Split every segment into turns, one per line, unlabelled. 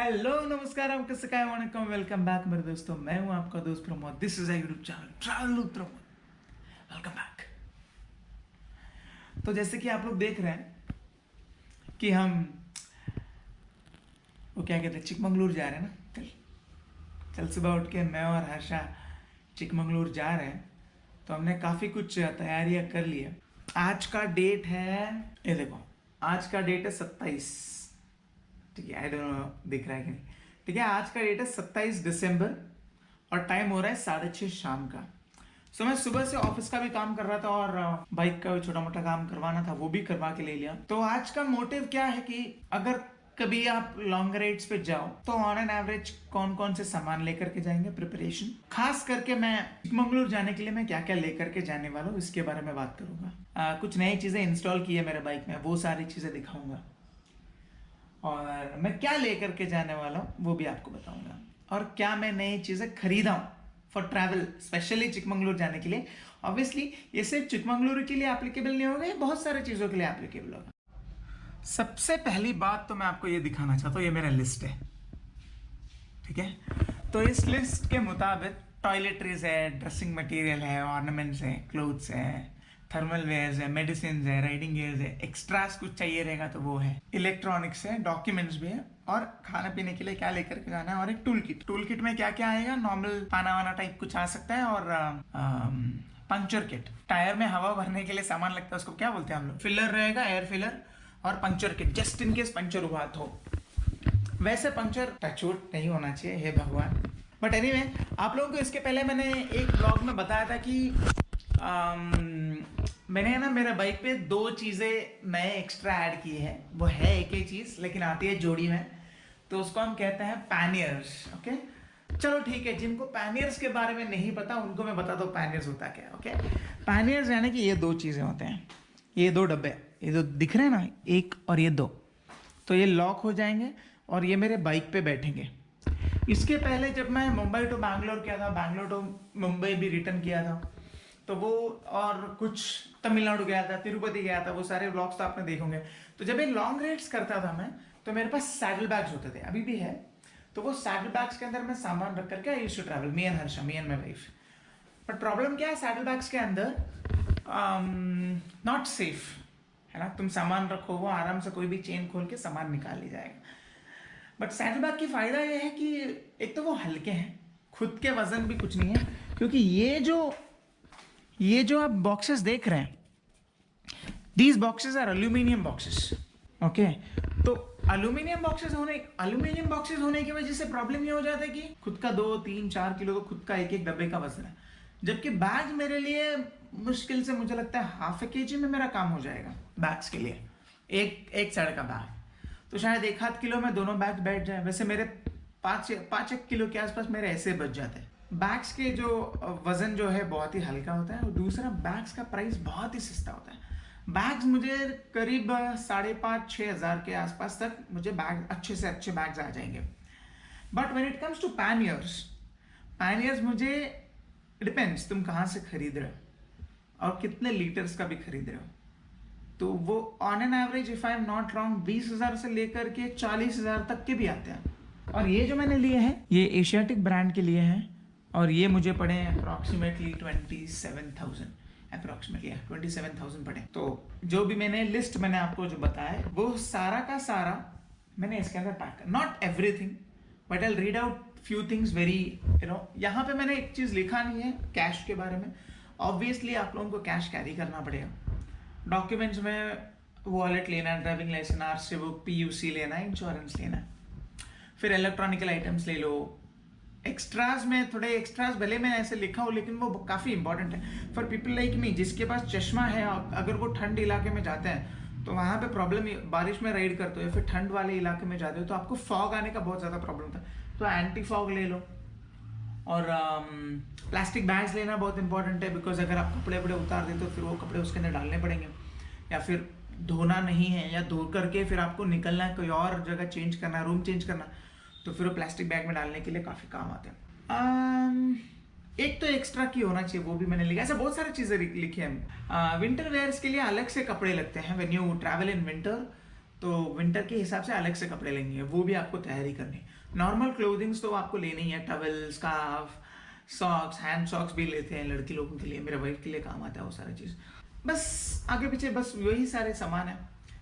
Hello नमस्कार, आपका सकाय वणक्कम, वेलकम बैक मेरे दोस्तों। मैं हूं आपका दोस्त Pramod. This is a YouTube channel travel with Pramod. Welcome back. तो जैसे कि आप लोग देख रहे हैं कि हम वो क्या कहते हैं, चिकमंगलूर जा रहे हैं ना। कल सुबह उठ के मैं और हर्षा चिकमंगलूर जा रहे हैं। तो हमने काफ़ी कुछ तैयारियां कर ली है। आज का डेट है, ये देखो, आज का डेट है 27। ठीक है, आई डोंट नो दिख रहा है कि नहीं। ठीक है, आज का डेट है 27 दिसंबर और टाइम हो रहा है 6:30 शाम का। सो मैं सुबह से ऑफिस का भी काम कर रहा था और बाइक का भी छोटा मोटा काम करवाना था, वो भी करवा के ले लिया। तो आज का मोटिव क्या है कि अगर कभी आप लॉन्ग राइड्स पे जाओ तो ऑन एन एवरेज कौन कौन से सामान लेकर के जाएंगे, प्रिपरेशन खास करके मैं चिकमंगलूर जाने के लिए मैं क्या क्या लेकर के जाने वाला हूँ इसके बारे में बात करूंगा। कुछ नई चीजें इंस्टॉल की है मेरे बाइक में, वो सारी चीजें दिखाऊंगा और मैं क्या लेकर के जाने वाला हूँ वो भी आपको बताऊंगा, और क्या मैं नई चीज़ें खरीदा हूँ फॉर ट्रैवल, स्पेशली चिकमंगलूर जाने के लिए। ऑब्वियसली ये सिर्फ चिकमंगलूर के लिए एप्लीकेबल नहीं होगा, ये बहुत सारे चीज़ों के लिए एप्लीकेबल होगा। सबसे पहली बात तो मैं आपको ये दिखाना चाहता हूँ, ये मेरा लिस्ट है। ठीक है, तो इस लिस्ट के मुताबिक टॉयलेटरीज है, ड्रेसिंग मटेरियल है, ऑर्नामेंट्स है, क्लोथ्स है, थर्मल वेयर्स है, मेडिसिन है, राइडिंग गियर्स है, एक्स्ट्रास कुछ चाहिए रहेगा तो वो है, इलेक्ट्रॉनिक्स है, डॉक्यूमेंट्स भी है, और खाना पीने के लिए क्या लेकर के जाना है, और एक टूल किट। टूल किट में क्या क्या आएगा, नॉर्मल पाना वाना टाइप कुछ आ सकता है, और पंक्चर किट, टायर में हवा भरने के लिए सामान लगता है, उसको क्या बोलते हैं हम लोग, फिलर रहेगा, एयर फिलर, और puncture kit just in case puncture हुआ तो। वैसे पंक्चर टचवुड नहीं होना चाहिए, हे भगवान। बट एनीवे, आप लोगों को इसके पहले मैंने एक ब्लॉग में बताया था कि मैंने ना मेरे बाइक पे दो चीज़ें नए एक्स्ट्रा ऐड की है। वो है एक ही चीज़ लेकिन आती है जोड़ी में, तो उसको हम कहते हैं पैनियर्स। ओके, चलो ठीक है, जिनको पैनियर्स के बारे में नहीं पता उनको मैं बता दूँ पैनियर्स होता क्या है। ओके, पैनियर्स यानी कि ये दो चीज़ें होते हैं, ये दो डब्बे, ये जो दिख रहे हैं ना, एक और ये दो, तो ये लॉक हो जाएंगे और ये मेरे बाइक पे बैठेंगे। इसके पहले जब मैं मुंबई टू बैंगलोर किया था, बैंगलोर टू मुंबई भी रिटर्न किया था, तो वो, और कुछ तमिलनाडु गया था, तिरुपति गया था, वो सारे व्लॉग्स तो आपने देखोगे। तो जब ये लॉन्ग राइड्स करता था मैं, तो मेरे पास सैडल बैग्स होते थे, अभी भी है। तो वो सैडल बैग्स के अंदर मैं सामान रख करके I used to travel, me and Harsha, me and my wife. But problem क्या है, सैडल बैग्स के अंदर नॉट सेफ है ना। तुम सामान रखो, वो आराम से कोई भी चेन खोल के सामान निकाल ली जाएगा। बट सैडल बैग की फायदा ये है कि एक तो वो हल्के हैं, खुद के वजन भी कुछ नहीं है, क्योंकि ये जो आप बॉक्सेस देख रहे हैं, these boxes are aluminium boxes. Okay, तो एल्यूमिनियम बॉक्सेस होने की वजह से प्रॉब्लम ये हो जाता है कि खुद का 2, 3, 4 किलो, तो खुद का एक एक डब्बे का वजन है। जबकि बैग मेरे लिए मुश्किल से मुझे लगता है ½ kg में मेरा काम हो जाएगा बैग्स के लिए, एक साइड का बैग। तो शायद 1-8 किलो में दोनों बैग बैठ जाए। वैसे मेरे 5 किलो के आसपास मेरे ऐसे बच जाते हैं। बैग्स के जो वजन जो है बहुत ही हल्का होता है, और दूसरा बैग्स का प्राइस बहुत ही सस्ता होता है। बैग्स मुझे करीब 5,500-6 हज़ार के आसपास तक मुझे बैग, अच्छे से अच्छे बैग्स आ जाएंगे। But when it comes to panniers मुझे डिपेंड्स तुम कहाँ से खरीद रहे हो और कितने लीटर्स का भी खरीद रहे हो। तो वो on an average, if I am not wrong, 20,000 से लेकर के 40,000 तक के भी आते हैं। और ये जो मैंने लिए हैं, ये एशियाटिक ब्रांड के लिए हैं, और ये मुझे पड़े अप्रॉक्सीमेटली 27,000 पड़े। तो जो भी मैंने लिस्ट मैंने आपको जो बताया, वो सारा का सारा मैंने इसके अंदर पैक कर, not everything but I read out few things very, यहाँ पे मैंने एक चीज़ लिखा नहीं है कैश के बारे में। ऑब्वियसली आप लोगों को कैश कैरी करना पड़ेगा। डॉक्यूमेंट्स में वॉलेट लेना है, driving licence, RC book, PUC लेना है, इंश्योरेंस लेना है, फिर इलेक्ट्रॉनिकल आइटम्स ले लो। एक्स्ट्राज में थोड़े एक्स्ट्राज भले मैं ऐसे लिखा हूँ, लेकिन वो काफ़ी इंपॉर्टेंट है फॉर पीपल लाइक मी, जिसके पास चश्मा है। अगर वो ठंड इलाके में जाते हैं तो वहाँ पे प्रॉब्लम, बारिश में राइड करते हो या फिर ठंड वाले इलाके में जाते हो तो आपको फॉग आने का बहुत ज़्यादा प्रॉब्लम था, तो एंटी फॉग ले लो। और प्लास्टिक बैग्स लेना बहुत इंपॉर्टेंट है, बिकॉज अगर आप कपड़े वपड़े उतार देते हो फिर वो कपड़े उसके अंदर डालने पड़ेंगे, या फिर धोना नहीं है, या धो करके फिर आपको निकलना है, कोई और जगह चेंज करना है, रूम चेंज करना, तो फिर वो प्लास्टिक बैग में डालने के लिए काफ़ी काम आते हैं। एक तो एक्स्ट्रा की होना चाहिए, वो भी मैंने लिखा। ऐसे बहुत सारी चीज़ें लिखी हैं। विंटर वेयर्स के लिए अलग से कपड़े लगते हैं when you travel in winter, तो विंटर के हिसाब से अलग से कपड़े लेंगे, वो भी आपको तैयारी करनी है। नॉर्मल क्लोथिंग्स तो आपको लेनी ही है, towel, scarf, socks, hand socks भी लेते हैं लड़की लोगों के लिए, मेरे वाइफ के लिए काम आता है वो सारी चीज़। बस आगे पीछे बस वही सारे सामान है,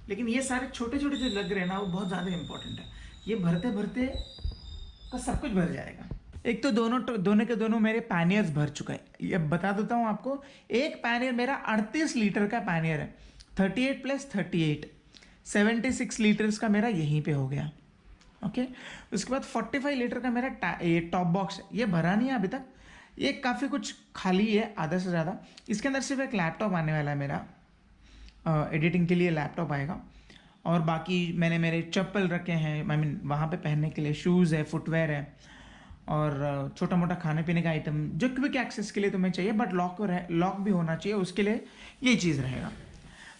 लेकिन ये सारे छोटे छोटे जो लग रहे हैं ना वो बहुत ज़्यादा इंपॉर्टेंट है। ये भरते भरते का सब कुछ भर जाएगा। एक तो दोनों के दोनों मेरे पैनियर्स भर चुका है। ये बता देता हूँ आपको, एक पैनियर मेरा 38 लीटर का पैनियर है, 38 + 38 76 लीटर्स का मेरा यहीं पे हो गया। ओके, उसके बाद 45 लीटर का मेरा ये टॉप बॉक्स है, ये भरा नहीं है अभी तक, ये काफ़ी कुछ खाली है आधा से ज़्यादा। इसके अंदर सिर्फ एक लैपटॉप आने वाला है मेरा, एडिटिंग के लिए लैपटॉप आएगा, और बाकी मैंने मेरे चप्पल रखे हैं, आई मीन वहाँ पे पहनने के लिए शूज़ है, फुटवेयर है, और छोटा मोटा खाने पीने का आइटम जो क्विक एक्सेस के लिए तुम्हें चाहिए, बट लॉक भी होना चाहिए, उसके लिए ये चीज़ रहेगा।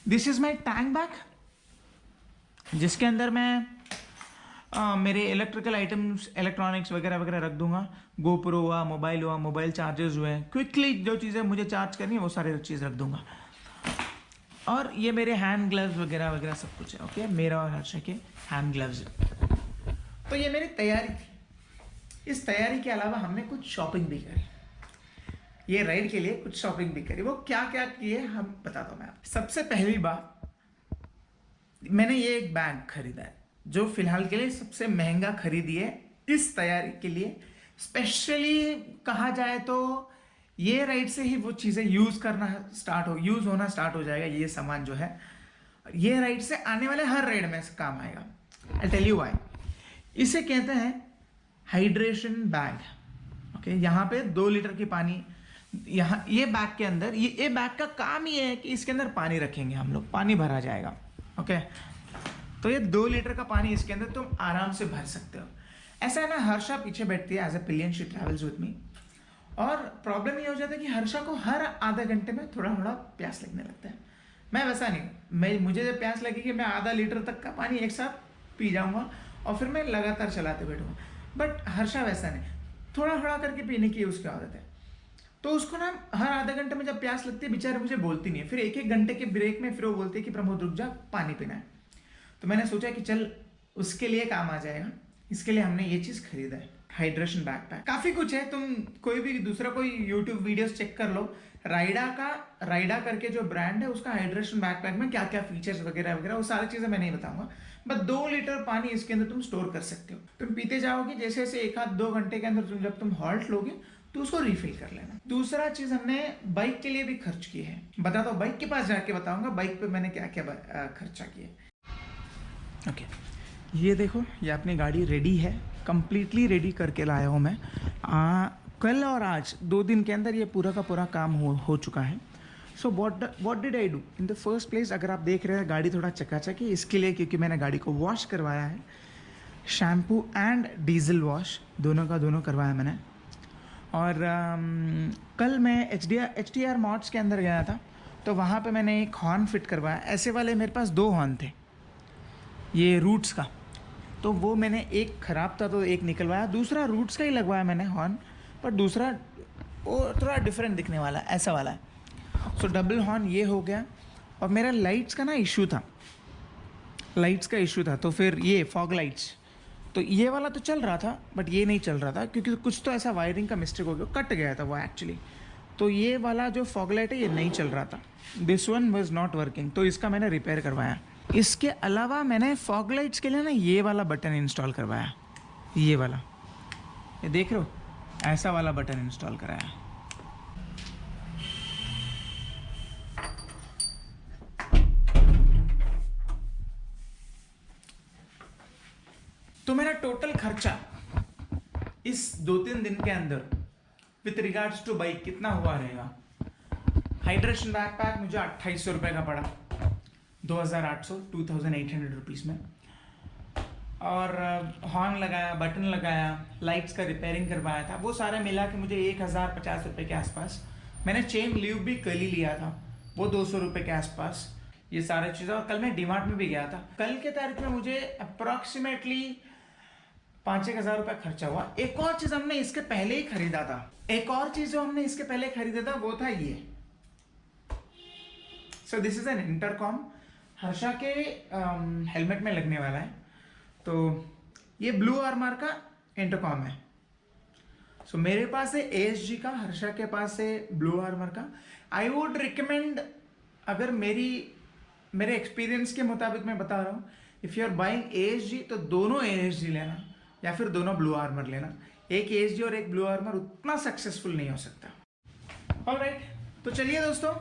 This is my tank bag, जिसके अंदर मैं मेरे इलेक्ट्रिकल आइटम्स, इलेक्ट्रॉनिक्स वगैरह वगैरह रख दूंगा। गोप्रो हुआ, मोबाइल चार्जर्स हुए, क्विकली जो चीज़ें मुझे चार्ज करनी है वो सारी चीज़ रख दूंगा। और ये मेरे हैंड ग्लव्स वगैरह वगैरह सब कुछ है। ओके, मेरा और हर्षा के हैंड ग्लव्स। तो ये मेरी तैयारी थी। इस तैयारी के अलावा हमने कुछ शॉपिंग भी करी, ये राइड के लिए कुछ शॉपिंग भी करी। वो क्या क्या किए हम बताता हूँ मैं आपको। सबसे पहली बात, मैंने ये एक बैग खरीदा है जो फिलहाल के लिए सबसे महंगा खरीदी है इस तैयारी के लिए। स्पेशली कहा जाए तो ये राइड से ही वो चीज़ें यूज़ होना स्टार्ट हो जाएगा। ये सामान जो है ये राइड से आने वाले हर राइड में काम आएगा। I tell you why. इसे कहते हैं हाइड्रेशन बैग। ओके, यहाँ पे 2 लीटर की पानी, यहाँ ये बैग के अंदर, ये बैग का काम ये है कि इसके अंदर पानी रखेंगे हम लोग, पानी भरा जाएगा। ओके, तो ये 2 लीटर का पानी इसके अंदर तुम आराम से भर सकते हो। ऐसा है ना, हर्षा पीछे बैठती है as a pillion, she travels with me, और प्रॉब्लम ये हो जाता है कि हर्षा को हर आधे घंटे में थोड़ा थोड़ा प्यास लगने लगता है। मैं वैसा नहीं, मुझे जब प्यास लगेगी मैं आधा लीटर तक का पानी एक साथ पी जाऊंगा और फिर मैं लगातार चलाते बैठूंगा। बट हर्षा वैसा नहीं, थोड़ा थोड़ा करके पीने की उसकी आदत है। तो उसको ना हर आधे घंटे में जब प्यास लगती है, बेचारे मुझे बोलती नहीं है, फिर 1-1 घंटे के ब्रेक में फिर वो बोलती है कि प्रमोद रुक जा, पानी पीना है। तो मैंने सोचा कि चल उसके लिए काम आ जाएगा, इसके लिए हमने ये चीज़ खरीदा है, हाइड्रेशन बैकपैक। काफ़ी कुछ है, तुम कोई यूट्यूब वीडियोस चेक कर लो। राइडा करके जो ब्रांड है उसका हाइड्रेशन बैकपैक में क्या क्या फीचर्स वगैरह वगैरह वो सारी चीज़ें मैं नहीं बताऊंगा। बस 2 लीटर पानी इसके अंदर तुम स्टोर कर सकते हो, तुम पीते जाओगे, जैसे जैसे 1-2 घंटे के अंदर जब तुम हॉल्ट लोगे तो उसको रिफिल कर लेना। दूसरा चीज़ हमने बाइक के लिए भी खर्च की है, बता दो, बाइक के पास जाके बताऊंगा बाइक पे मैंने क्या क्या खर्चा किया। ओके, ये देखो, ये अपनी गाड़ी रेडी है, कंप्लीटली रेडी करके लाया हूँ मैं। कल और आज 2 दिन के अंदर ये पूरा का पूरा काम हो चुका है। So what did I do in the first place. अगर आप देख रहे हैं गाड़ी थोड़ा चकाचक है, इसके लिए क्योंकि मैंने गाड़ी को वॉश करवाया है, शैम्पू एंड डीजल वॉश दोनों का दोनों करवाया मैंने। और कल मैं HDR मॉड्स के अंदर गया था, तो वहाँ पे मैंने एक हॉर्न फिट करवाया। ऐसे वाले मेरे पास 2 हॉर्न थे, ये रूट्स का, तो वो मैंने एक ख़राब था तो एक निकलवाया, दूसरा रूट्स का ही लगवाया मैंने हॉर्न, पर दूसरा वो थोड़ा डिफरेंट दिखने वाला, ऐसा वाला है। सो डबल हॉर्न ये हो गया। और मेरा लाइट्स का ना इशू था, तो फिर ये फॉग लाइट्स, तो ये वाला तो चल रहा था बट ये नहीं चल रहा था, क्योंकि कुछ तो ऐसा वायरिंग का मिस्टेक हो गया, कट गया था वो एक्चुअली। तो ये वाला जो फॉग लाइट है ये नहीं चल रहा था, this one was not working, तो इसका मैंने रिपेयर करवाया। इसके अलावा मैंने फॉग लाइट्स के लिए ना ये वाला बटन इंस्टॉल करवाया, ये वाला, ये देख रहे हो, ऐसा वाला बटन इंस्टॉल कराया। तो मेरा टोटल खर्चा इस 2-3 दिन के अंदर विथ रिगार्ड्स टू बाइक कितना हुआ रहेगा। हाइड्रेशन बैकपैक मुझे 2800 रुपये का पड़ा, 2800 रुपीज़ में। और हॉर्न लगाया, बटन लगाया, लाइट्स का रिपेयरिंग करवाया था, वो सारा मिला के मुझे 1050 रुपये के आसपास। मैंने चेन ल्यूब भी कल ही लिया था, वो 200 रुपये के आसपास, ये सारी चीज़ें। और कल मैं डीमार्ट में भी गया था। कल के तारीख में मुझे अप्रॉक्सीमेटली 5-1 हज़ार रुपये खर्चा हुआ। एक और चीज़ हमने इसके पहले ही खरीदा था, वो था ये। So this is an intercom Harsha के हेलमेट में लगने वाला है। तो ये ब्लू आर्मर का इंटरकॉम है। सो मेरे पास है ASG का, हर्षा के पास है ब्लू आर्मर का। आई वुड रिकमेंड, अगर मेरे एक्सपीरियंस के मुताबिक मैं बता रहा हूँ, if you are buying ASG तो दोनों ASG लेना या फिर दोनों ब्लू आर्मर लेना। एक ASG और एक ब्लू आर्मर उतना सक्सेसफुल नहीं हो सकता। ऑलराइट, तो चलिए दोस्तों,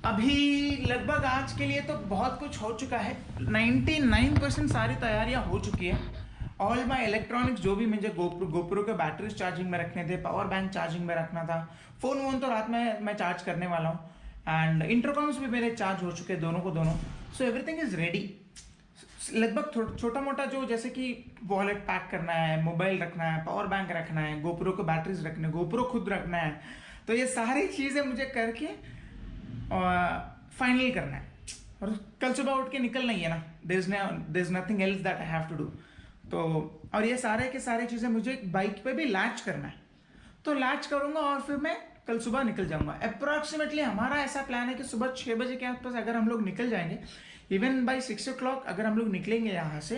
अभी लगभग आज के लिए तो बहुत कुछ हो चुका है। 99% सारी तैयारियां हो चुकी है। ऑल माई इलेक्ट्रॉनिक्स जो भी मुझे गोप्रो के बैटरीज चार्जिंग में रखने थे, पावर बैंक चार्जिंग में रखना था, फ़ोन वोन तो रात में मैं चार्ज करने वाला हूँ, एंड इंटरकॉम्स भी मेरे चार्ज हो चुके हैं दोनों को दोनों। So everything is ready. लगभग छोटा मोटा जो जैसे कि वॉलेट पैक करना है, मोबाइल रखना है, पावर बैंक रखना है, गोप्रो के बैटरीज रखने, गोप्रो खुद रखना है, तो ये सारी चीज़ें मुझे करके फाइनल करना है। और कल सुबह उठ के निकलना ही है ना, there is nothing else that I have to do. तो और ये सारे के सारे चीज़ें मुझे बाइक पे भी लैच करना है, तो लैच करूँगा और फिर मैं कल सुबह निकल जाऊँगा। अप्रॉक्सीमेटली हमारा ऐसा प्लान है कि सुबह 6 बजे के आसपास अगर हम लोग निकल जाएंगे, इवन बाई 6 o'clock अगर हम लोग निकलेंगे यहाँ से,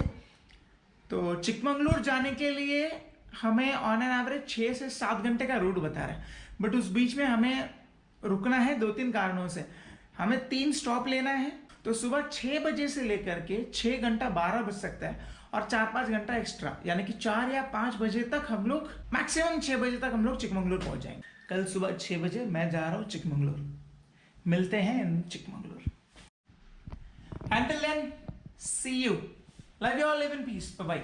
तो चिकमंगलूर जाने के लिए हमें ऑन एन एवरेज 6 से 7 घंटे का रूट बता रहा है। बट उस बीच में हमें रुकना है 2-3 कारणों से। हमें 3 स्टॉप लेना है, तो सुबह 6 बजे से लेकर के 6 घंटा 12 बज सकता है, और 4-5 घंटा एक्स्ट्रा, यानी कि 4 या 5 बजे तक हम लोग, मैक्सिमम 6 बजे तक हम लोग चिकमंगलूर पहुंच जाएंगे। कल सुबह 6 बजे मैं जा रहा हूँ चिकमंगलूर। मिलते हैं इन Chikmagalur. Until then, see you. Love you all, live in peace. Bye bye.